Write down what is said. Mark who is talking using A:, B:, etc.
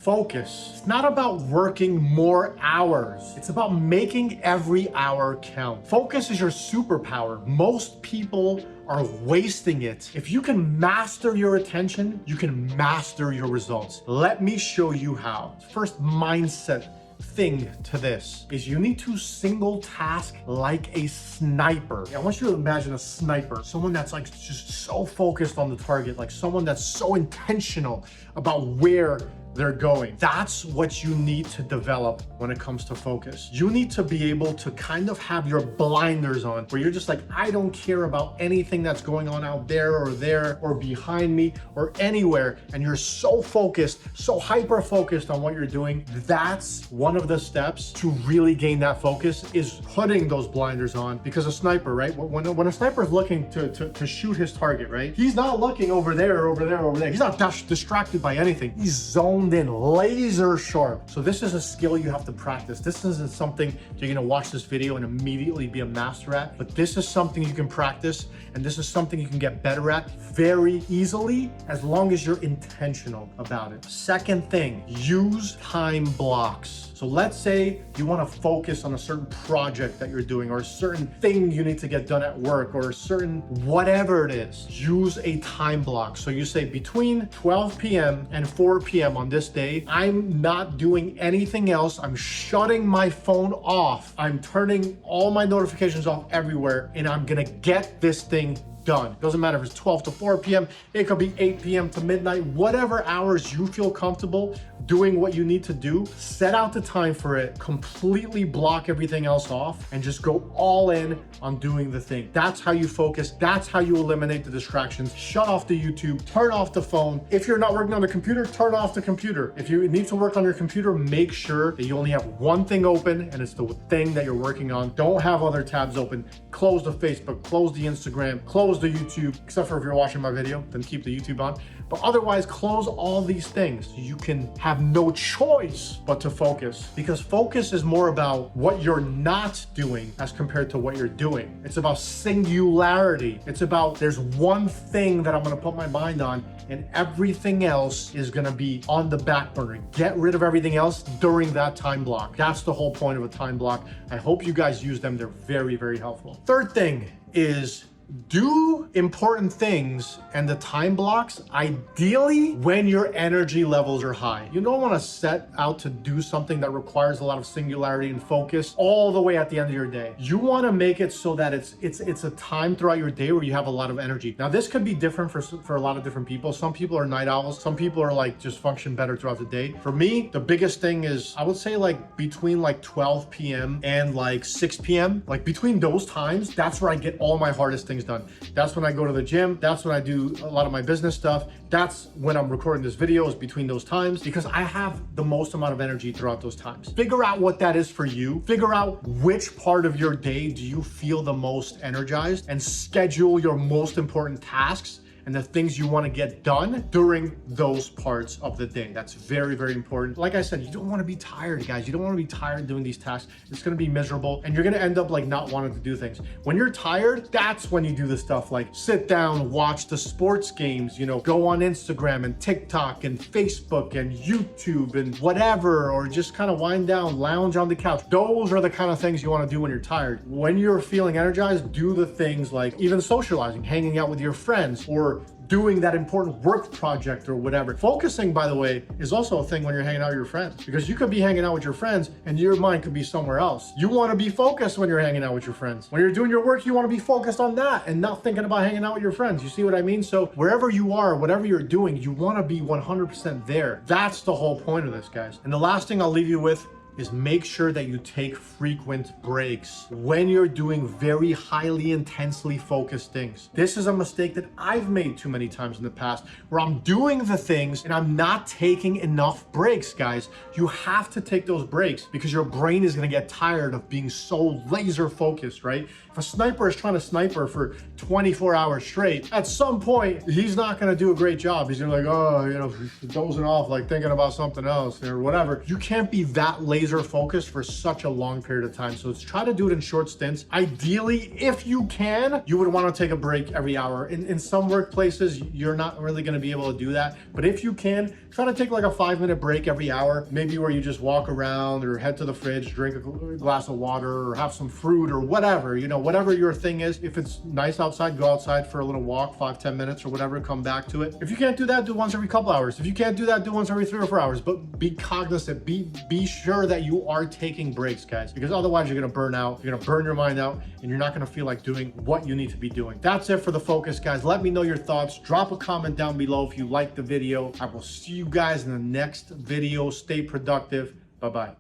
A: Focus. It's not about working more hours. It's about making every hour count. Focus is your superpower. Most people are wasting it. If you can master your attention, you can master your results. Let me show you how. First mindset thing to this is you need to single task like a sniper. I want you to imagine a sniper, someone that's like just so focused on the target, like someone that's so intentional about where they're going. That's what you need to develop when it comes to focus. You need to be able to kind of have your blinders on, where you're just like, I don't care about anything that's going on out there or behind me or anywhere. And you're so focused, so hyper focused on what you're doing. That's one of the steps to really gain that focus, is putting those blinders on. Because a sniper, right? When a sniper is looking to shoot his target, right? He's not looking over there, over there, over there. He's not distracted by anything. He's zoned in, laser sharp. So this is a skill you have to practice. This isn't something you're gonna watch this video and immediately be a master at, but this is something you can practice, and this is something you can get better at very easily as long as you're intentional about it. Second thing, use time blocks. So let's say you want to focus on a certain project that you're doing, or a certain thing you need to get done at work, or a certain whatever it is. Use a time block. So you say between 12 p.m. and 4 p.m. on this day, I'm not doing anything else. I'm shutting my phone off. I'm turning all my notifications off everywhere, and I'm gonna get this thing done. Doesn't matter if it's 12 to 4 p.m. It could be 8 p.m. to midnight, whatever hours you feel comfortable doing what you need to do. Set out the time for it, completely block everything else off, and just go all in on doing the thing. That's how you focus. That's how you eliminate the distractions. Shut off the YouTube, turn off the phone. If you're not working on the computer, turn off the computer. If you need to work on your computer, make sure that you only have one thing open, and it's the thing that you're working on. Don't have other tabs open. Close the Facebook, close the Instagram, close the YouTube, except for if you're watching my video, then keep the YouTube on. But otherwise, close all these things so you can have no choice but to focus. Because focus is more about what you're not doing as compared to what you're doing. It's about singularity. It's about, there's one thing that I'm gonna put my mind on, and everything else is gonna be on the back burner. Get rid of everything else during that time block. That's the whole point of a time block. I hope you guys use them. They're very, very helpful. Third thing is, do important things and the time blocks ideally when your energy levels are high. You don't want to set out to do something that requires a lot of singularity and focus all the way at the end of your day. You want to make it so that it's a time throughout your day where you have a lot of energy. Now this could be different for a lot of different people. Some people are night owls. Some people are like just function better throughout the day. For me, the biggest thing is, I would say like between like 12 p.m. and like 6 p.m. Like between those times, that's where I get all my hardest things done. That's when I go to the gym. That's when I do a lot of my business stuff. That's when I'm recording this video, is between those times, because I have the most amount of energy throughout those times. Figure out what that is for you. Figure out which part of your day do you feel the most energized, and schedule your most important tasks and the things you want to get done during those parts of the day. That's very, very important. Like I said, you don't want to be tired, guys. You don't want to be tired doing these tasks. It's going to be miserable, and you're going to end up like not wanting to do things. When you're tired, that's when you do the stuff like sit down, watch the sports games, you know, go on Instagram and TikTok and Facebook and YouTube and whatever, or just kind of wind down, lounge on the couch. Those are the kind of things you want to do when you're tired. When you're feeling energized, do the things like even socializing, hanging out with your friends, or doing that important work project or whatever. Focusing, by the way, is also a thing when you're hanging out with your friends, because you could be hanging out with your friends and your mind could be somewhere else. You want to be focused when you're hanging out with your friends. When you're doing your work, you want to be focused on that and not thinking about hanging out with your friends. You see what I mean? So wherever you are, whatever you're doing, you want to be 100% there. That's the whole point of this, guys. And the last thing I'll leave you with is make sure that you take frequent breaks when you're doing very highly intensely focused things. This is a mistake that I've made too many times in the past, where I'm doing the things and I'm not taking enough breaks, guys. You have to take those breaks, because your brain is going to get tired of being so laser focused, right? If a sniper is trying to sniper for 24 hours straight, at some point, he's not going to do a great job. He's going to be like, oh, you know, dozing off, like thinking about something else or whatever. You can't be that laser laser focused for such a long period of time. So let's try to do it in short stints. Ideally, if you can, you would want to take a break every hour. In some workplaces, you're not really going to be able to do that. But if you can, try to take like a 5-minute break every hour, maybe where you just walk around or head to the fridge, drink a glass of water or have some fruit or whatever, you know, whatever your thing is. If it's nice outside, go outside for a little walk, 5-10 minutes or whatever, come back to it. If you can't do that, do once every couple hours. If you can't do that, do once every 3 or 4 hours. But be cognizant, be sure that you are taking breaks, guys, because otherwise you're gonna burn out, you're gonna burn your mind out, and you're not gonna feel like doing what you need to be doing. That's it for the focus, guys. Let me know your thoughts. Drop a comment down below if you liked the video. I will see you guys in the next video. Stay productive. Bye-bye.